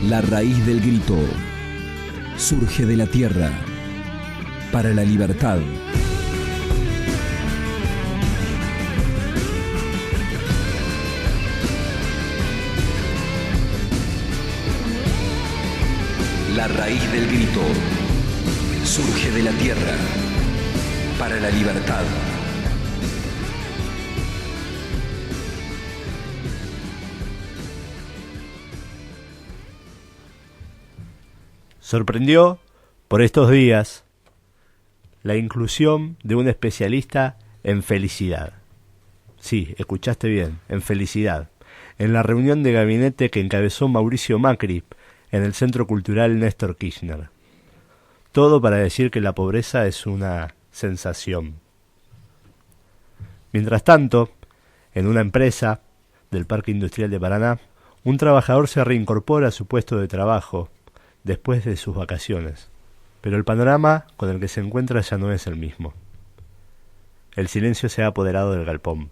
La raíz del grito surge de la tierra para la libertad. La raíz del grito surge de la tierra para la libertad. Sorprendió por estos días la inclusión de un especialista en felicidad. Sí, escuchaste bien, en felicidad. En la reunión de gabinete que encabezó Mauricio Macri en el Centro Cultural Néstor Kirchner. Todo para decir que la pobreza es una sensación. Mientras tanto, en una empresa del Parque Industrial de Paraná, un trabajador se reincorpora a su puesto de trabajo después de sus vacaciones, pero el panorama con el que se encuentra ya no es el mismo. El silencio se ha apoderado del galpón.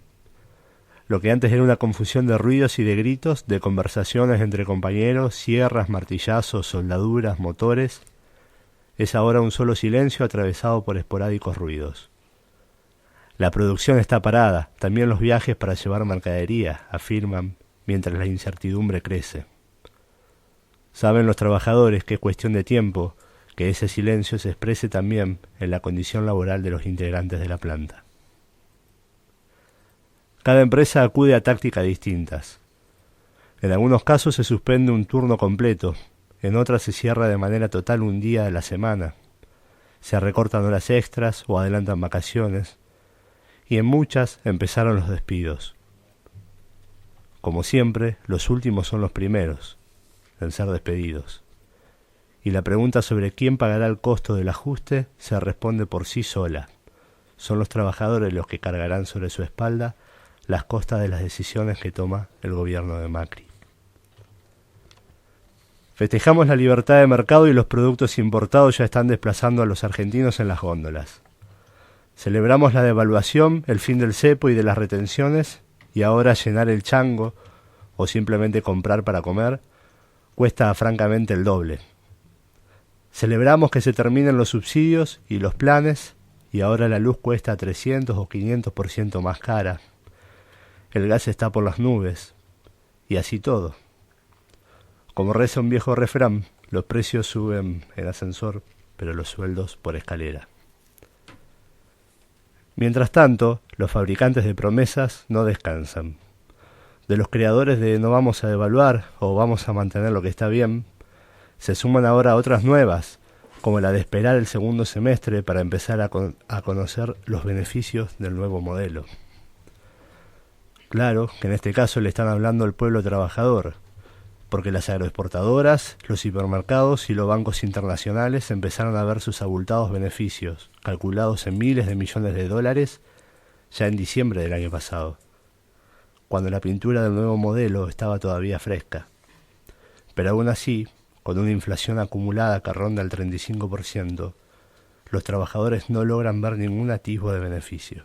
Lo que antes era una confusión de ruidos y de gritos, de conversaciones entre compañeros, sierras, martillazos, soldaduras, motores, es ahora un solo silencio atravesado por esporádicos ruidos. La producción está parada, también los viajes para llevar mercadería, afirman, mientras la incertidumbre crece. Saben los trabajadores que es cuestión de tiempo que ese silencio se exprese también en la condición laboral de los integrantes de la planta. Cada empresa acude a tácticas distintas. En algunos casos se suspende un turno completo, en otras se cierra de manera total un día de la semana, se recortan horas extras o adelantan vacaciones, y en muchas empezaron los despidos. Como siempre, los últimos son los primeros en ser despedidos. Y la pregunta sobre quién pagará el costo del ajuste se responde por sí sola. Son los trabajadores los que cargarán sobre su espalda las costas de las decisiones que toma el gobierno de Macri. Festejamos la libertad de mercado y los productos importados ya están desplazando a los argentinos en las góndolas. Celebramos la devaluación, el fin del cepo y de las retenciones, y ahora llenar el chango o simplemente comprar para comer cuesta francamente el doble. Celebramos que se terminen los subsidios y los planes y ahora la luz cuesta 300 o 500% más cara. El gas está por las nubes y así todo. Como reza un viejo refrán, los precios suben en ascensor, pero los sueldos por escalera. Mientras tanto, los fabricantes de promesas no descansan. De los creadores de no vamos a devaluar o vamos a mantener lo que está bien, se suman ahora otras nuevas, como la de esperar el segundo semestre para empezar a conocer los beneficios del nuevo modelo. Claro que en este caso le están hablando al pueblo trabajador, porque las agroexportadoras, los hipermercados y los bancos internacionales empezaron a ver sus abultados beneficios, calculados en miles de millones de dólares, ya en diciembre del año pasado, cuando la pintura del nuevo modelo estaba todavía fresca. Pero aún así, con una inflación acumulada que ronda el 35%, los trabajadores no logran ver ningún atisbo de beneficio.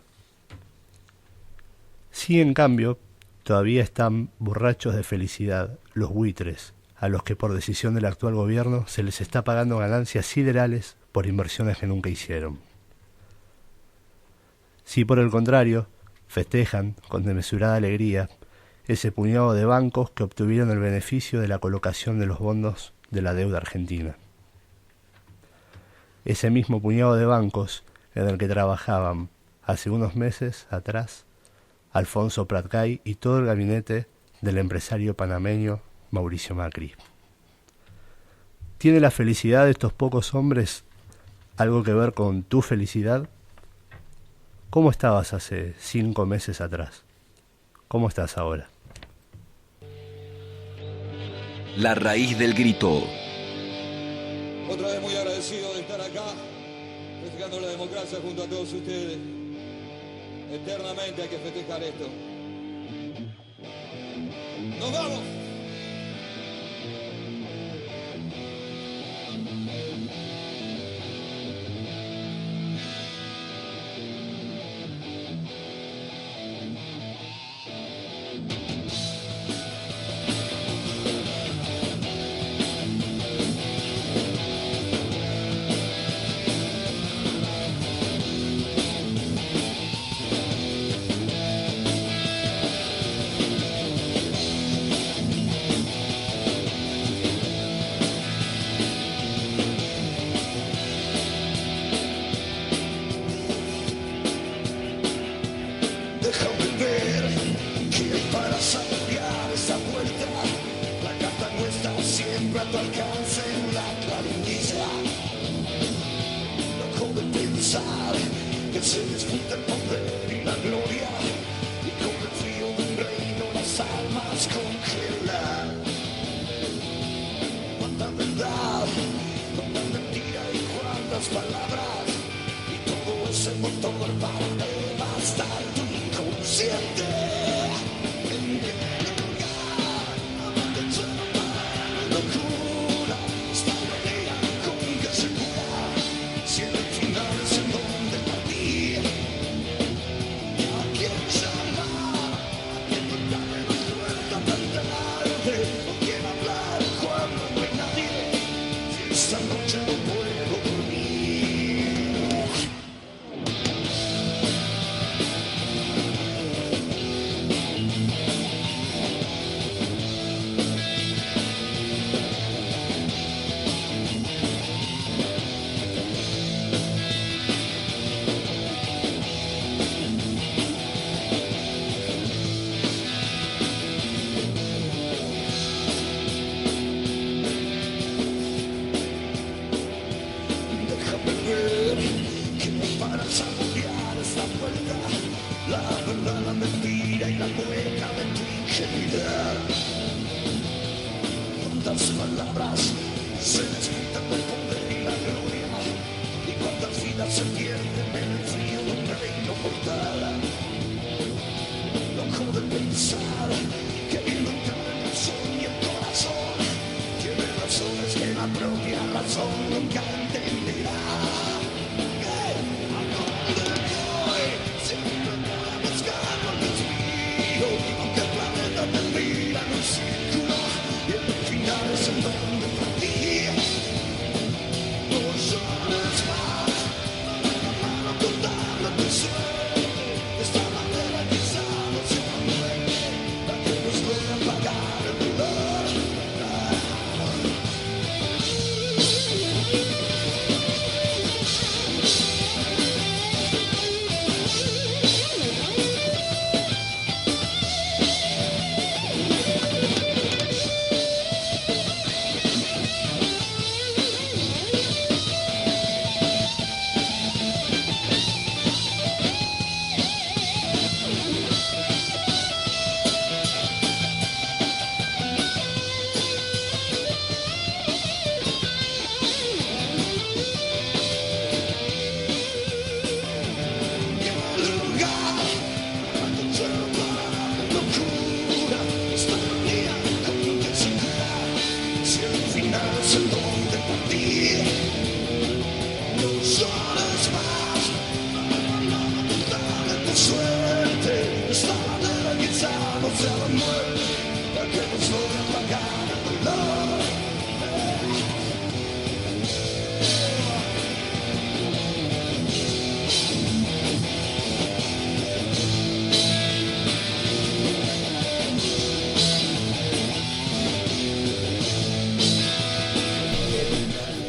Sí, en cambio, todavía están borrachos de felicidad los buitres, a los que por decisión del actual gobierno se les está pagando ganancias siderales por inversiones que nunca hicieron. Si por el contrario, festejan con desmesurada alegría ese puñado de bancos que obtuvieron el beneficio de la colocación de los bonos de la deuda argentina. Ese mismo puñado de bancos en el que trabajaban hace unos meses atrás Alfonso Pratgay y todo el gabinete del empresario panameño Mauricio Macri. ¿Tiene la felicidad de estos pocos hombres algo que ver con tu felicidad? ¿Cómo estabas hace 5 meses atrás? ¿Cómo estás ahora? La raíz del grito. Otra vez muy agradecido de estar acá, festejando la democracia junto a todos ustedes. Eternamente hay que festejar esto. ¡Nos vamos! a tu alcance la clarindicia. Loco de pensar que se disfruta el poder y la gloria, y con el frío de un reino las almas congelan. Cuánta verdad, cuánta mentira y cuántas palabras, y todo ese motor para devastar tu inconsciente.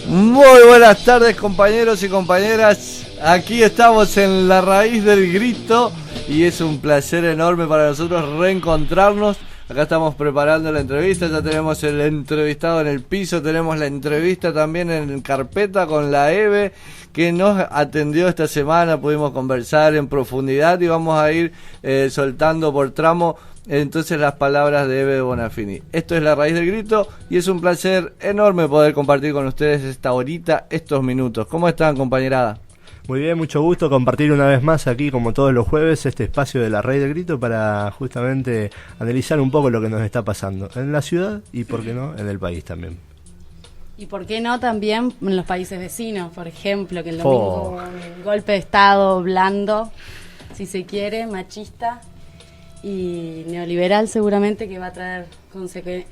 Muy buenas tardes, compañeros y compañeras. Aquí estamos en La Raíz del Grito y es un placer enorme para nosotros reencontrarnos. Acá estamos preparando la entrevista, ya tenemos el entrevistado en el piso, tenemos la entrevista también en carpeta con la Eve, que nos atendió esta semana. Pudimos conversar en profundidad y vamos a ir soltando por tramo entonces las palabras de Eve Bonafini. Esto es La Raíz del Grito y es un placer enorme poder compartir con ustedes esta horita, estos minutos. ¿Cómo están, compañerada? Muy bien, mucho gusto compartir una vez más aquí, como todos los jueves, este espacio de La Raíz del Grito para justamente analizar un poco lo que nos está pasando en la ciudad y, por qué no, en el país también. Y por qué no también en los países vecinos, por ejemplo, que el domingo hubo un golpe de estado blando, si se quiere, machista y neoliberal seguramente, que va a traer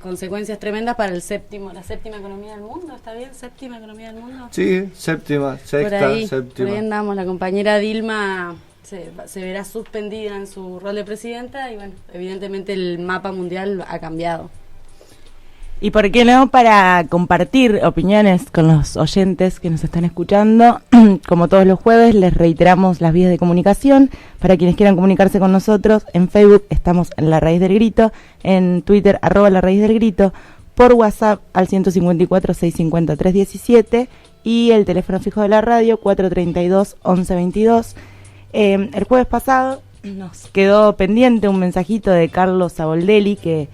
consecuencias tremendas para la séptima economía del mundo. ¿Está bien? ¿Séptima economía del mundo? Sí, séptima, sexta, por ahí andamos. La compañera Dilma se verá suspendida en su rol de presidenta y bueno, evidentemente el mapa mundial ha cambiado. Y por qué no, para compartir opiniones con los oyentes que nos están escuchando, como todos los jueves, les reiteramos las vías de comunicación para quienes quieran comunicarse con nosotros. En Facebook estamos en La Raíz del Grito, en Twitter @La Raíz del Grito. por WhatsApp al 154-650-317 y el teléfono fijo de la radio 432-1122. El jueves pasado nos quedó pendiente un mensajito de Carlos Saboldelli que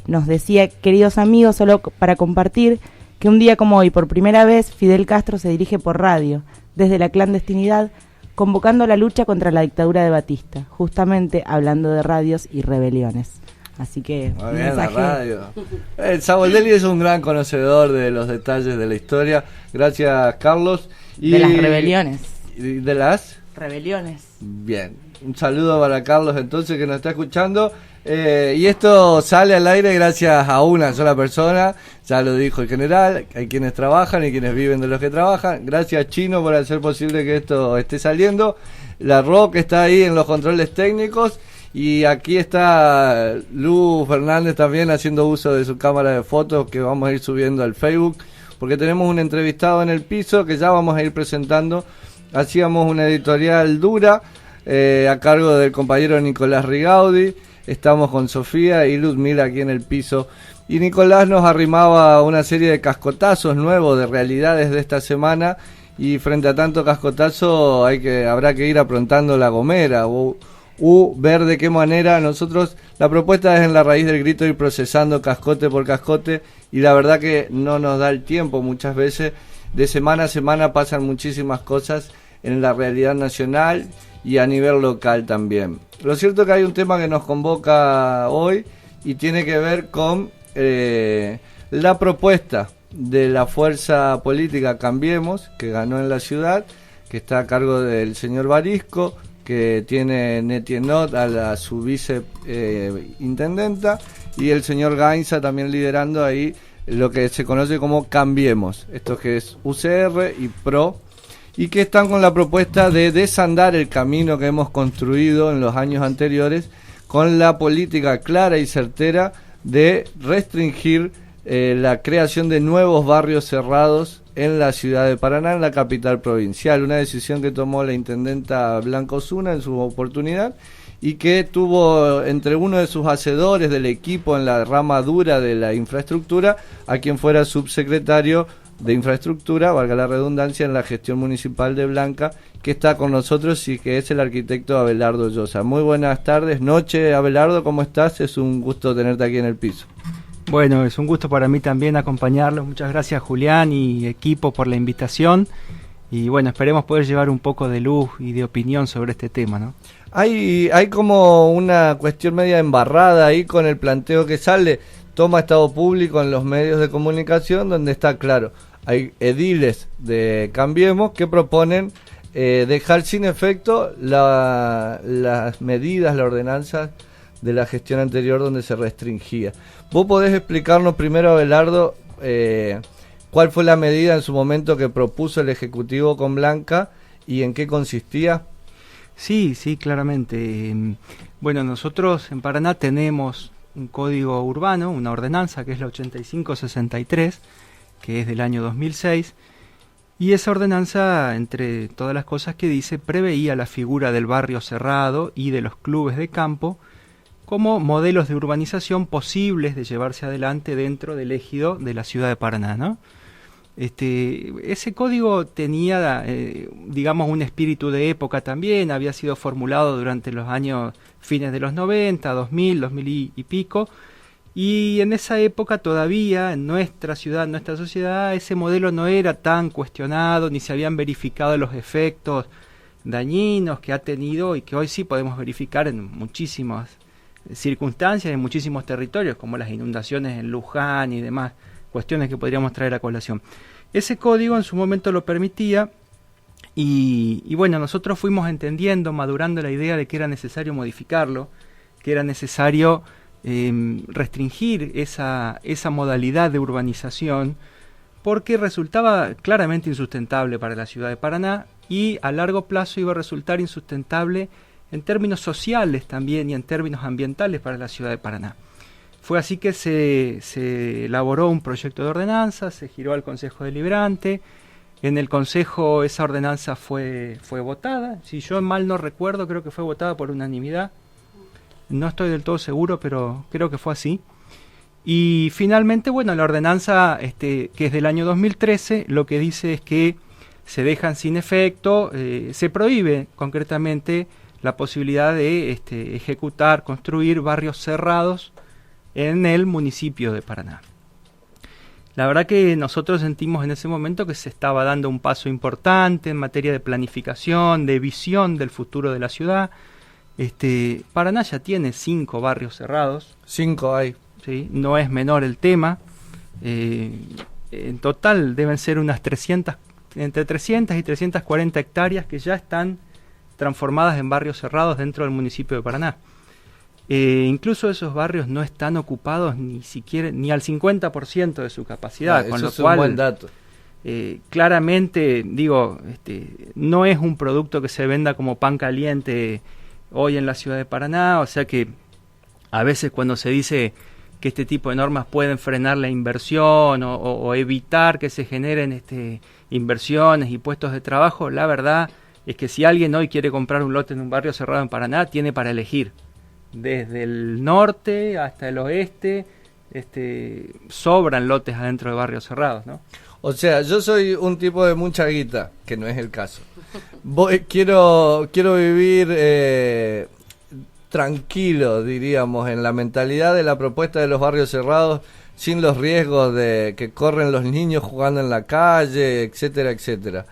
nos decía: queridos amigos, solo para compartir que un día como hoy, por primera vez, Fidel Castro se dirige por radio, desde la clandestinidad, convocando la lucha contra la dictadura de Batista, justamente hablando de radios y rebeliones. Así que, muy bien, la radio. El Saboldelli es un gran conocedor de los detalles de la historia. Gracias, Carlos. Y de las rebeliones. ¿De las? Rebeliones. Bien, un saludo para Carlos entonces que nos está escuchando. Y esto sale al aire gracias a una sola persona, ya lo dijo el general. Hay quienes trabajan y quienes viven de los que trabajan. Gracias, Chino, por hacer posible que esto esté saliendo. La Rock está ahí en los controles técnicos. Y aquí está Lu Fernández también haciendo uso de su cámara de fotos, que vamos a ir subiendo al Facebook, porque tenemos un entrevistado en el piso que ya vamos a ir presentando. Hacíamos una editorial dura a cargo del compañero Nicolás Rigaudi. Estamos con Sofía y Luzmila aquí en el piso. Y Nicolás nos arrimaba una serie de cascotazos nuevos de realidades de esta semana. Y frente a tanto cascotazo habrá que ir aprontando la gomera ver de qué manera nosotros. La propuesta es en la raíz del grito ir procesando cascote por cascote. Y la verdad que no nos da el tiempo muchas veces. De semana a semana pasan muchísimas cosas en la realidad nacional y a nivel local también. Lo cierto es que hay un tema que nos convoca hoy y tiene que ver con la propuesta de la fuerza política Cambiemos, que ganó en la ciudad, que está a cargo del señor Barisco, que tiene Netienot a su viceintendenta, y el señor Gainza también liderando ahí lo que se conoce como Cambiemos, esto que es UCR y PRO, y que están con la propuesta de desandar el camino que hemos construido en los años anteriores con la política clara y certera de restringir la creación de nuevos barrios cerrados en la ciudad de Paraná, en la capital provincial. Una decisión que tomó la intendenta Blanca Osuna en su oportunidad y que tuvo entre uno de sus hacedores del equipo en la rama dura de la infraestructura a quien fuera subsecretario de infraestructura, valga la redundancia, en la gestión municipal de Blanca, que está con nosotros y que es el arquitecto Abelardo Llosa. Muy buenas tardes, noche, Abelardo, ¿cómo estás? Es un gusto tenerte aquí en el piso. Bueno, es un gusto para mí también acompañarlos. Muchas gracias, Julián y equipo, por la invitación. Y bueno, esperemos poder llevar un poco de luz y de opinión sobre este tema, ¿no? Hay como una cuestión media embarrada ahí con el planteo que sale. Toma Estado Público en los medios de comunicación, donde está claro, hay ediles de Cambiemos que proponen dejar sin efecto las medidas, las ordenanzas de la gestión anterior donde se restringía. ¿Vos podés explicarnos primero, Abelardo, cuál fue la medida en su momento que propuso el Ejecutivo con Blanca y en qué consistía? Sí, claramente. Bueno, nosotros en Paraná tenemos un código urbano, una ordenanza que es la 8563, que es del año 2006, y esa ordenanza, entre todas las cosas que dice, preveía la figura del barrio cerrado y de los clubes de campo como modelos de urbanización posibles de llevarse adelante dentro del ejido de la ciudad de Paraná, ¿no? Ese código tenía, digamos, un espíritu de época también, había sido formulado durante los años fines de los 90, 2000 y pico, y en esa época todavía en nuestra ciudad, en nuestra sociedad, ese modelo no era tan cuestionado, ni se habían verificado los efectos dañinos que ha tenido y que hoy sí podemos verificar en muchísimas circunstancias, en muchísimos territorios, como las inundaciones en Luján y demás cuestiones que podríamos traer a colación. Ese código en su momento lo permitía y bueno, nosotros fuimos entendiendo, madurando la idea de que era necesario modificarlo, que era necesario restringir esa modalidad de urbanización, porque resultaba claramente insustentable para la ciudad de Paraná y a largo plazo iba a resultar insustentable en términos sociales también y en términos ambientales para la ciudad de Paraná. Fue así que se elaboró un proyecto de ordenanza, se giró al Consejo Deliberante. En el Consejo esa ordenanza fue votada. Si yo mal no recuerdo, creo que fue votada por unanimidad. No estoy del todo seguro, pero creo que fue así. Y finalmente, bueno, la ordenanza que es del año 2013, lo que dice es que se dejan sin efecto, se prohíbe concretamente la posibilidad de ejecutar, construir barrios cerrados en el municipio de Paraná. La verdad que nosotros sentimos en ese momento que se estaba dando un paso importante en materia de planificación, de visión del futuro de la ciudad. Paraná ya tiene 5 barrios cerrados. 5 hay. ¿Sí? No es menor el tema. En total deben ser unas entre 300 y 340 hectáreas que ya están transformadas en barrios cerrados dentro del municipio de Paraná. Incluso esos barrios no están ocupados ni siquiera ni al 50% de su capacidad, con lo cual, un buen dato. Claramente, digo, no es un producto que se venda como pan caliente hoy en la ciudad de Paraná, o sea que a veces cuando se dice que este tipo de normas pueden frenar la inversión o evitar que se generen inversiones y puestos de trabajo, la verdad es que si alguien hoy quiere comprar un lote en un barrio cerrado en Paraná, tiene para elegir. Desde el norte hasta el oeste, sobran lotes adentro de barrios cerrados, ¿no? O sea, yo soy un tipo de mucha guita, que no es el caso. Quiero vivir tranquilo, diríamos, en la mentalidad de la propuesta de los barrios cerrados, sin los riesgos de que corren los niños jugando en la calle, etcétera, etcétera.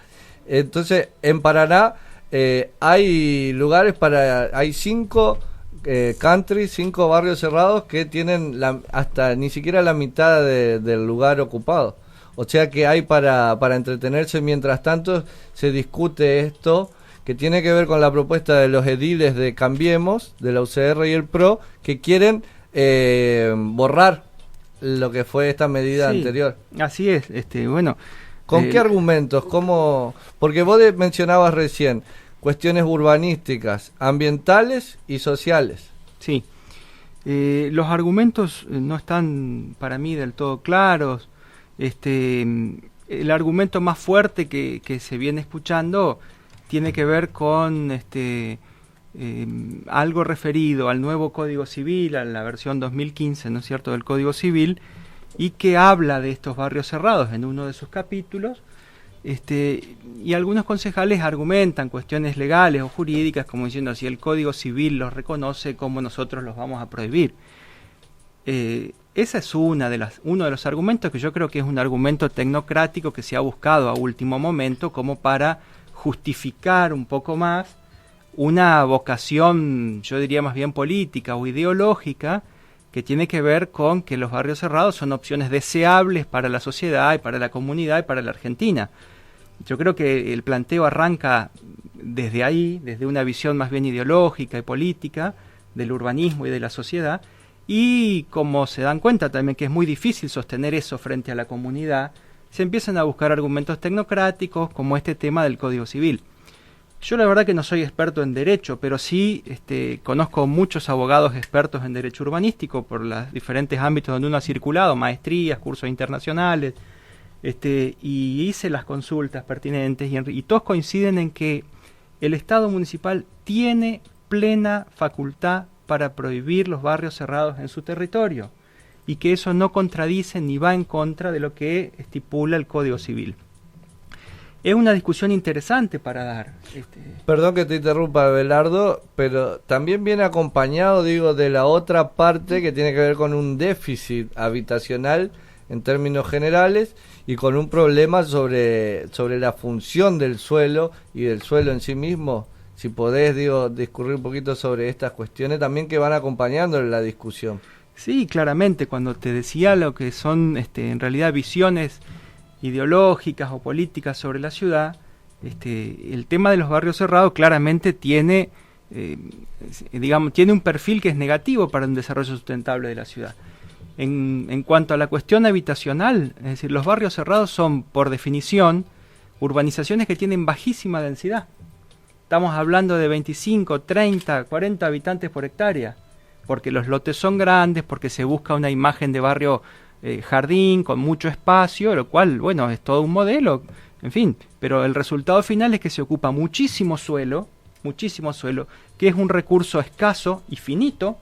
Entonces, en Paraná hay lugares hay 5 country, 5 barrios cerrados que tienen hasta ni siquiera la mitad del lugar ocupado. O sea que hay para entretenerse. Mientras tanto se discute esto, que tiene que ver con la propuesta de los ediles de Cambiemos, de la UCR y el PRO, que quieren borrar lo que fue esta medida anterior. Así es, bueno. ¿Con qué argumentos? ¿Cómo? Porque vos mencionabas recién cuestiones urbanísticas, ambientales y sociales. Sí. Los argumentos no están para mí del todo claros. El argumento más fuerte que se viene escuchando tiene que ver con algo referido al nuevo Código Civil, a la versión 2015, ¿no es cierto?, del Código Civil, y que habla de estos barrios cerrados en uno de sus capítulos. Y algunos concejales argumentan cuestiones legales o jurídicas como diciendo si el Código Civil los reconoce, ¿cómo nosotros los vamos a prohibir? Esa es uno de los argumentos que yo creo que es un argumento tecnocrático que se ha buscado a último momento como para justificar un poco más una vocación, yo diría más bien política o ideológica, que tiene que ver con que los barrios cerrados son opciones deseables para la sociedad y para la comunidad y para la Argentina. Yo creo que el planteo arranca desde ahí, desde una visión más bien ideológica y política del urbanismo y de la sociedad, y como se dan cuenta también que es muy difícil sostener eso frente a la comunidad, se empiezan a buscar argumentos tecnocráticos como este tema del Código Civil. Yo la verdad que no soy experto en derecho, pero sí conozco muchos abogados expertos en derecho urbanístico por los diferentes ámbitos donde uno ha circulado, maestrías, cursos internacionales, y hice las consultas pertinentes y todos coinciden en que el Estado municipal tiene plena facultad para prohibir los barrios cerrados en su territorio y que eso no contradice ni va en contra de lo que estipula el Código Civil. Es una discusión interesante para dar. Perdón que te interrumpa, Abelardo, pero también viene acompañado, de la otra parte que tiene que ver con un déficit habitacional en términos generales y con un problema sobre la función del suelo y del suelo en sí mismo. Si podés, discurrir un poquito sobre estas cuestiones también que van acompañando la discusión. Sí, claramente, cuando te decía lo que son en realidad visiones ideológicas o políticas sobre la ciudad, el tema de los barrios cerrados claramente tiene un perfil que es negativo para un desarrollo sustentable de la ciudad. En cuanto a la cuestión habitacional, es decir, los barrios cerrados son, por definición, urbanizaciones que tienen bajísima densidad. Estamos hablando de 25, 30, 40 habitantes por hectárea, porque los lotes son grandes, porque se busca una imagen de barrio jardín con mucho espacio, lo cual, bueno, es todo un modelo, en fin, pero el resultado final es que se ocupa muchísimo suelo, que es un recurso escaso y finito,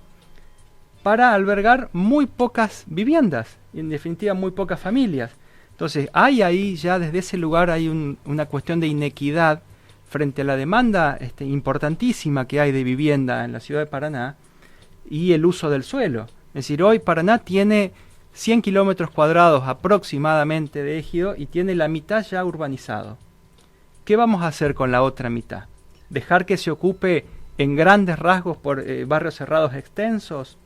para albergar muy pocas viviendas, y en definitiva muy pocas familias. Entonces hay ahí ya desde ese lugar hay una cuestión de inequidad frente a la demanda importantísima que hay de vivienda en la ciudad de Paraná y el uso del suelo. Es decir, hoy Paraná tiene 100 kilómetros cuadrados aproximadamente de ejido y tiene la mitad ya urbanizado. ¿Qué vamos a hacer con la otra mitad? ¿Dejar que se ocupe en grandes rasgos por barrios cerrados extensos?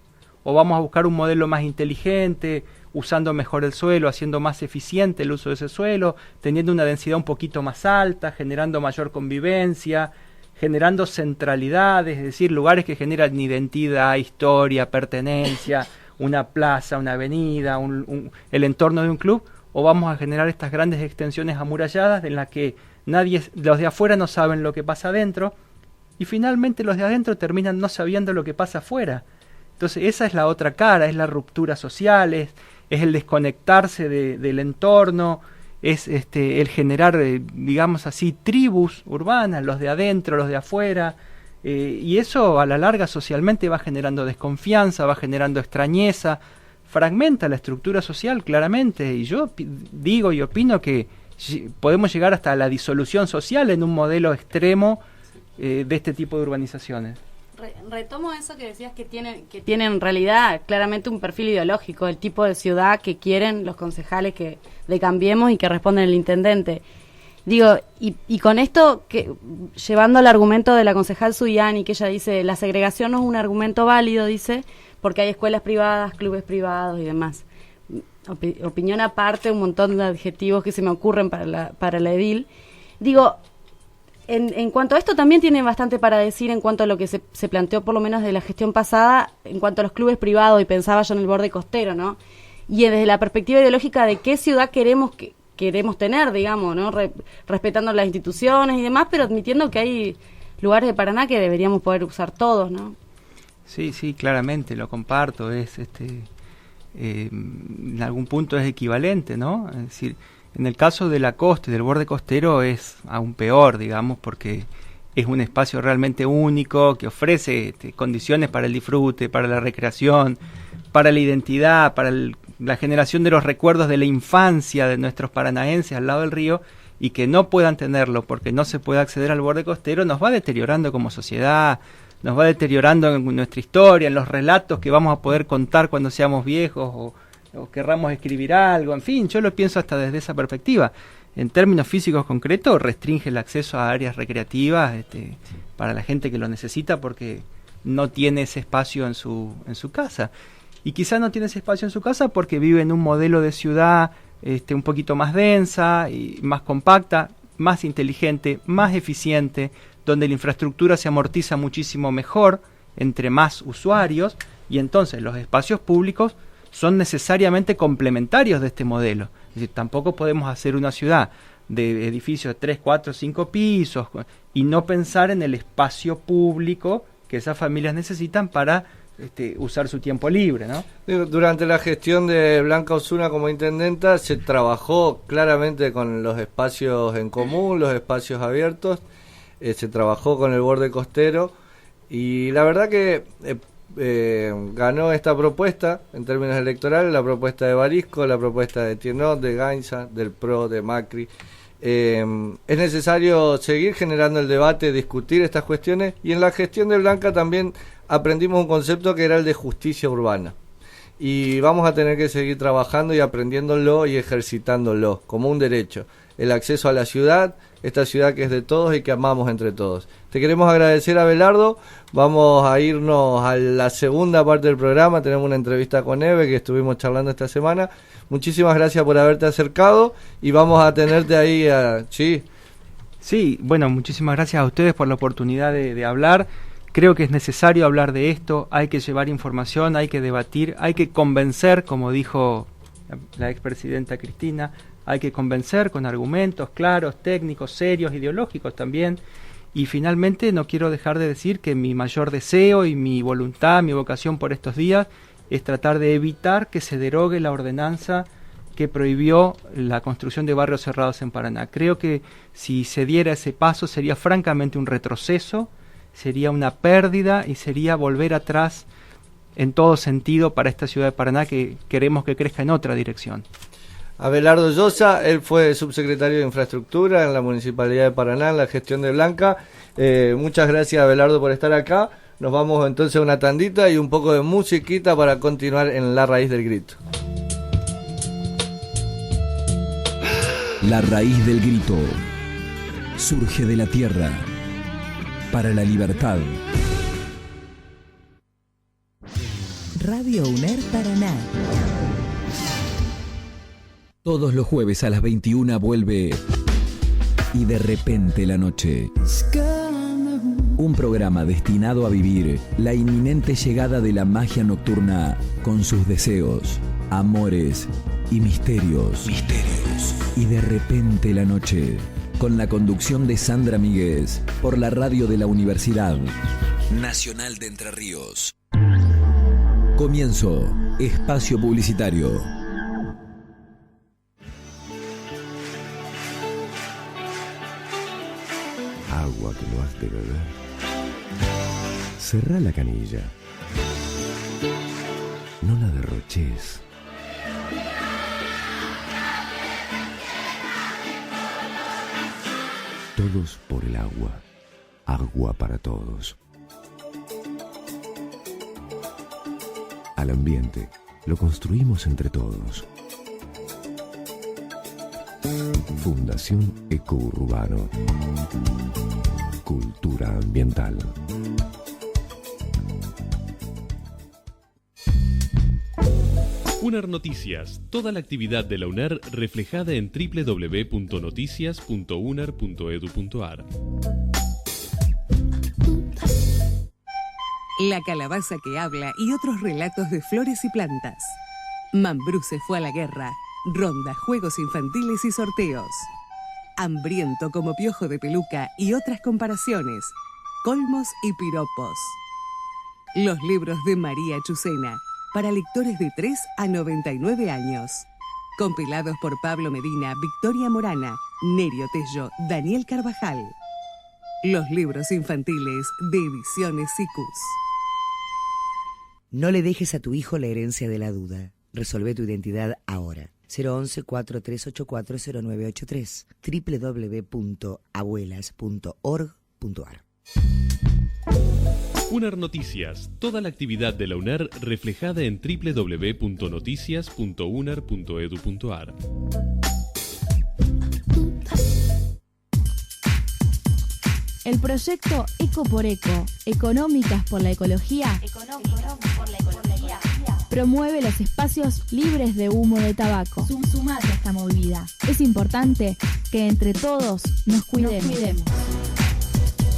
¿O vamos a buscar un modelo más inteligente, usando mejor el suelo, haciendo más eficiente el uso de ese suelo, teniendo una densidad un poquito más alta, generando mayor convivencia, generando centralidades, es decir, lugares que generan identidad, historia, pertenencia, una plaza, una avenida, el entorno de un club? ¿O vamos a generar estas grandes extensiones amuralladas en las que los de afuera no saben lo que pasa adentro y finalmente los de adentro terminan no sabiendo lo que pasa afuera? Entonces esa es la otra cara, es la ruptura social, es el desconectarse del entorno, es el generar, digamos así, tribus urbanas, los de adentro, los de afuera, y eso a la larga socialmente va generando desconfianza, va generando extrañeza, fragmenta la estructura social claramente, y yo digo y opino que podemos llegar hasta la disolución social en un modelo extremo de este tipo de urbanizaciones. Retomo eso que decías que tienen en realidad claramente un perfil ideológico, el tipo de ciudad que quieren los concejales de Cambiemos y que responden el intendente. Digo, y con esto, llevando al argumento de la concejal Zuliani, que ella dice, la segregación no es un argumento válido, dice, porque hay escuelas privadas, clubes privados y demás. Opinión aparte, un montón de adjetivos que se me ocurren para la edil. Digo, en cuanto a esto también tiene bastante para decir en cuanto a lo que se planteó por lo menos de la gestión pasada, en cuanto a los clubes privados, y pensaba yo en el borde costero, ¿no? Y desde la perspectiva ideológica de qué ciudad queremos tener, digamos, ¿no? Respetando las instituciones y demás, pero admitiendo que hay lugares de Paraná que deberíamos poder usar todos, ¿no? Sí, claramente, lo comparto, en algún punto es equivalente, ¿no? Es decir, en el caso de la costa y del borde costero es aún peor, digamos, porque es un espacio realmente único que ofrece condiciones para el disfrute, para la recreación, para la identidad, para la generación de los recuerdos de la infancia de nuestros paranaenses al lado del río, y que no puedan tenerlo porque no se puede acceder al borde costero nos va deteriorando como sociedad, nos va deteriorando en nuestra historia, en los relatos que vamos a poder contar cuando seamos viejos o querramos escribir algo, en fin, yo lo pienso hasta desde esa perspectiva. En términos físicos concretos, restringe el acceso a áreas recreativas para la gente que lo necesita porque no tiene ese espacio en su casa. Y quizá no tiene ese espacio en su casa porque vive en un modelo de ciudad un poquito más densa y más compacta, más inteligente, más eficiente, donde la infraestructura se amortiza muchísimo mejor entre más usuarios, y entonces los espacios públicos son necesariamente complementarios de este modelo. Es decir, tampoco podemos hacer una ciudad de edificios de 3, 4, 5 pisos y no pensar en el espacio público que esas familias necesitan para usar su tiempo libre, ¿no? Durante la gestión de Blanca Osuna como intendenta se trabajó claramente con los espacios en común, los espacios abiertos, se trabajó con el borde costero, y la verdad que ganó esta propuesta en términos electorales, la propuesta de Barisco, la propuesta de Tiernot, de Gainza, del PRO, de Macri. Es necesario seguir generando el debate, discutir estas cuestiones, y en la gestión de Blanca también aprendimos un concepto que era el de justicia urbana, y vamos a tener que seguir trabajando y aprendiéndolo y ejercitándolo como un derecho, el acceso a la ciudad, esta ciudad que es de todos y que amamos entre todos. Te queremos agradecer, Abelardo. Vamos a irnos a la segunda parte del programa. Tenemos una entrevista con Eve que estuvimos charlando esta semana. Muchísimas gracias por haberte acercado y vamos a tenerte ahí. Sí, bueno, muchísimas gracias a ustedes por la oportunidad de hablar. Creo que es necesario hablar de esto, hay que llevar información, hay que debatir, hay que convencer, como dijo la expresidenta Cristina, hay que convencer con argumentos claros, técnicos, serios, ideológicos también. Y finalmente no quiero dejar de decir que mi mayor deseo y mi voluntad, mi vocación por estos días es tratar de evitar que se derogue la ordenanza que prohibió la construcción de barrios cerrados en Paraná. Creo que si se diera ese paso sería francamente un retroceso, sería una pérdida y sería volver atrás en todo sentido para esta ciudad de Paraná, que queremos que crezca en otra dirección. Abelardo Llosa, él fue subsecretario de Infraestructura en la Municipalidad de Paraná, en la gestión de Blanca. Muchas gracias, Abelardo, por estar acá. Nos vamos entonces a una tandita y un poco de musiquita para continuar en La Raíz del Grito. La raíz del grito surge de la tierra para la libertad. Radio UNER Paraná. Todos los jueves a las 21 vuelve Y de repente la noche. Un programa destinado a vivir la inminente llegada de la magia nocturna con sus deseos, amores y misterios. Y de repente la noche, con la conducción de Sandra Míguez, por la radio de la Universidad Nacional de Entre Ríos. Comienzo, espacio publicitario. Agua que no has de beber. Cerrá la canilla. No la derroches. Todos por el agua. Agua para todos. Al ambiente lo construimos entre todos. Fundación Ecourbano. Cultura ambiental. UNER Noticias, toda la actividad de la UNER reflejada en www.noticias.uner.edu.ar. La calabaza que habla y otros relatos de flores y plantas. Mambrú se fue a la guerra. Ronda, juegos infantiles y sorteos. Hambriento como piojo de peluca y otras comparaciones. Colmos y piropos. Los libros de María Chucena, para lectores de 3 a 99 años. Compilados por Pablo Medina, Victoria Morana, Nerio Tello, Daniel Carvajal. Los libros infantiles de Ediciones Sicus. No le dejes a tu hijo la herencia de la duda. Resolvé tu identidad ahora. 011-4384-0983 www.abuelas.org.ar. UNER Noticias, toda la actividad de la UNER reflejada en www.noticias.uner.edu.ar. El proyecto Eco por Eco, Económicas por la Ecología, promueve los espacios libres de humo de tabaco. Sumate a esta movida. Es importante que entre todos nos cuidemos.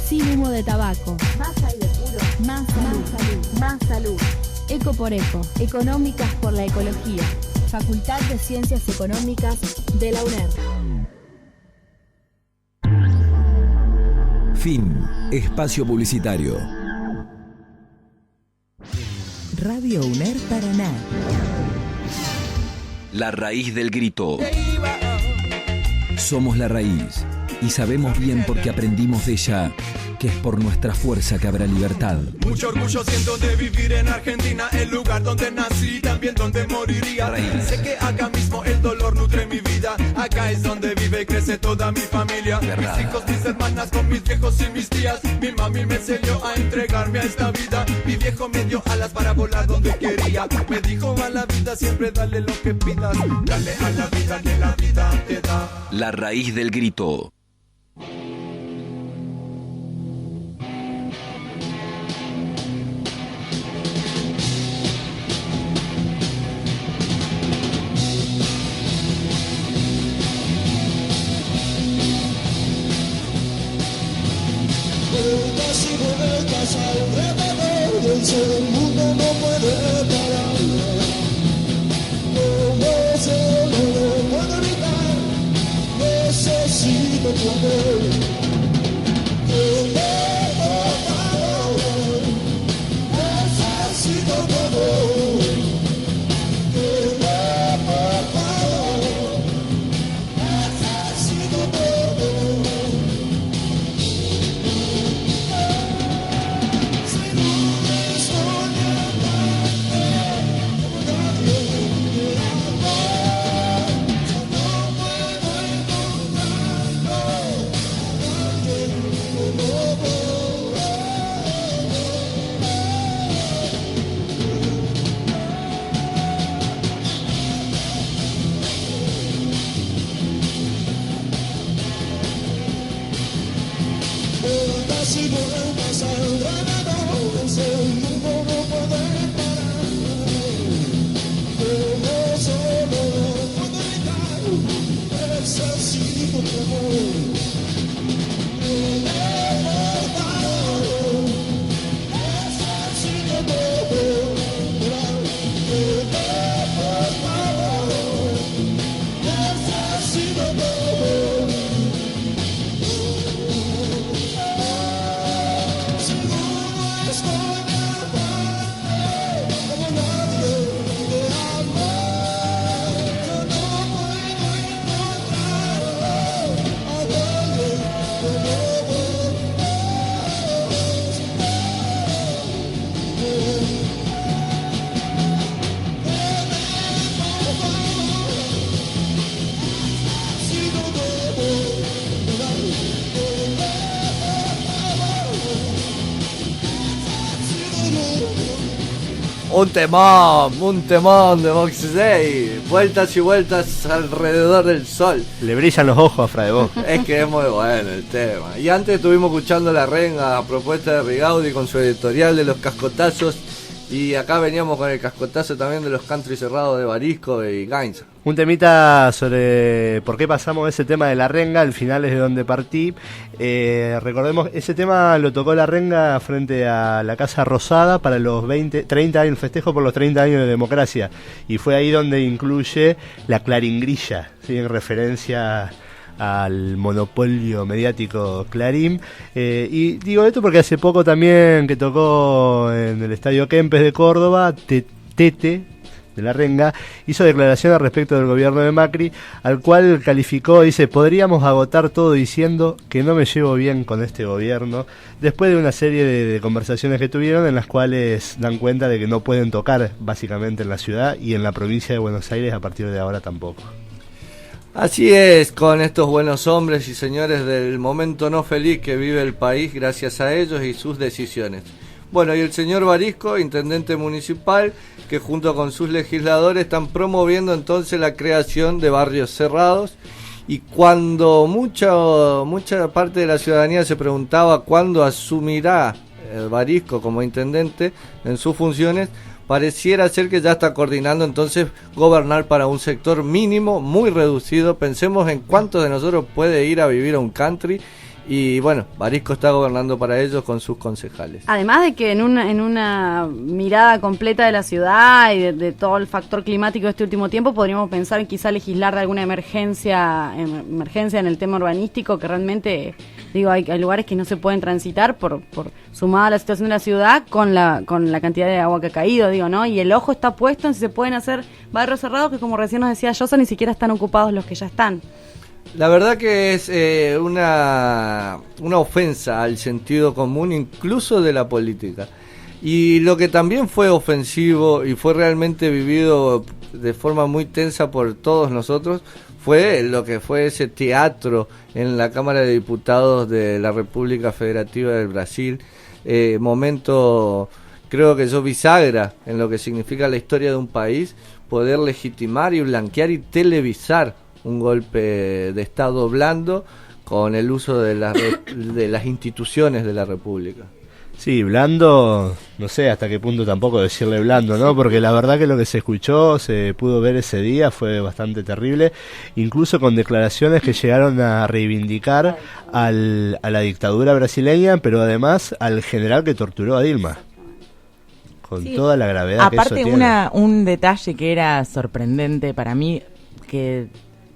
Sin humo de tabaco. Más aire puro. Más salud. Más salud. Eco por Eco, Económicas por la Ecología. Facultad de Ciencias Económicas de la UNER. Fin. Espacio publicitario. Radio UNER Paraná. La raíz del grito. Somos la raíz y sabemos bien porque aprendimos de ella que es por nuestra fuerza que habrá libertad. Mucho orgullo siento de vivir en Argentina, el lugar donde nací, también donde moriría. Raíz. Sé que acá mismo el dolor nutre mi vida, acá es donde vive y crece toda mi familia. Verdad. Mis hijos, mis hermanas, con mis viejos y mis tías. Mi mami me enseñó a entregarme a esta vida. Mi viejo me dio alas para volar donde quería. Me dijo a la vida siempre dale lo que pidas. Dale a la vida que la vida te da. La raíz del grito. Vueltas y vueltas alrededor del sol, el mundo no puede parar. Como solo lo puedo evitar, necesito tu amor. Por favor, necesito tu amor. Por favor, necesito tu amor. vueltas y vueltas alrededor, ese mundo no puede parar. Como solo no puede evitar, necesito tu amor. Un temón de Box Day. Vueltas y vueltas alrededor del sol. Le brillan los ojos a Fra de Voz. Es que es muy bueno el tema. Y antes estuvimos escuchando La Renga a propuesta de Rigaudi con su editorial de los cascotazos. Y acá veníamos con el cascotazo también de los country cerrados de Barisco y Gainza. Un temita sobre por qué pasamos ese tema de La Renga, al final es de donde partí. Recordemos, ese tema lo tocó La Renga frente a la Casa Rosada para los 30 años, el festejo por los 30 años de democracia. Y fue ahí donde incluye la claringrilla, ¿sí? En referencia al monopolio mediático Clarín. Y digo esto porque hace poco también que tocó en el Estadio Kempes de Córdoba, Tete de La Renga hizo declaraciones respecto del gobierno de Macri, al cual calificó, dice: podríamos agotar todo diciendo que no me llevo bien con este gobierno, después de una serie de conversaciones que tuvieron en las cuales dan cuenta de que no pueden tocar básicamente en la ciudad y en la provincia de Buenos Aires a partir de ahora tampoco. Así es, con estos buenos hombres y señores del momento no feliz que vive el país gracias a ellos y sus decisiones. Bueno, y el señor Barisco, intendente municipal, que junto con sus legisladores están promoviendo entonces la creación de barrios cerrados. Y cuando mucha parte de la ciudadanía se preguntaba cuándo asumirá Barisco como intendente en sus funciones, pareciera ser que ya está coordinando entonces gobernar para un sector mínimo, muy reducido. Pensemos en cuántos de nosotros puede ir a vivir a un country. Y bueno, Barisco está gobernando para ellos con sus concejales. Además de que en una mirada completa de la ciudad y de todo el factor climático de este último tiempo, podríamos pensar en quizá legislar de alguna emergencia en el tema urbanístico, que realmente, digo, hay lugares que no se pueden transitar por sumada a la situación de la ciudad con la cantidad de agua que ha caído, digo, ¿no? Y el ojo está puesto en si se pueden hacer barrios cerrados, que como recién nos decía Yosa, ni siquiera están ocupados los que ya están. La verdad que es una ofensa al sentido común, incluso de la política. Y lo que también fue ofensivo y fue realmente vivido de forma muy tensa por todos nosotros fue lo que fue ese teatro en la Cámara de Diputados de la República Federativa del Brasil. Momento, creo que yo bisagra en lo que significa la historia de un país, poder legitimar y blanquear y televisar un golpe de Estado blando con el uso de las instituciones de la República. Sí, blando, no sé hasta qué punto tampoco decirle blando, ¿no? Porque la verdad que lo que se escuchó, se pudo ver ese día, fue bastante terrible, incluso con declaraciones que llegaron a reivindicar a la dictadura brasileña, pero además al general que torturó a Dilma. Con toda la gravedad que eso tiene. Aparte, un detalle que era sorprendente para mí, que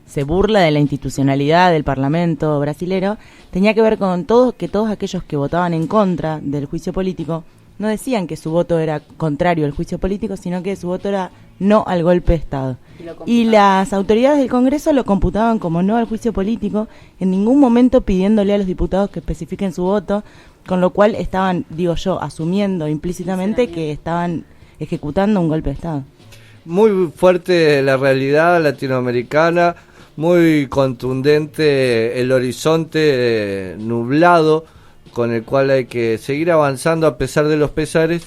se burla de la institucionalidad del Parlamento brasilero, tenía que ver con que todos aquellos que votaban en contra del juicio político no decían que su voto era contrario al juicio político, sino que su voto era no al golpe de Estado. Y las autoridades del Congreso lo computaban como no al juicio político, en ningún momento pidiéndole a los diputados que especifiquen su voto, con lo cual estaban, digo yo, asumiendo implícitamente que estaban ejecutando un golpe de Estado. Muy fuerte la realidad latinoamericana, muy contundente el horizonte nublado con el cual hay que seguir avanzando a pesar de los pesares,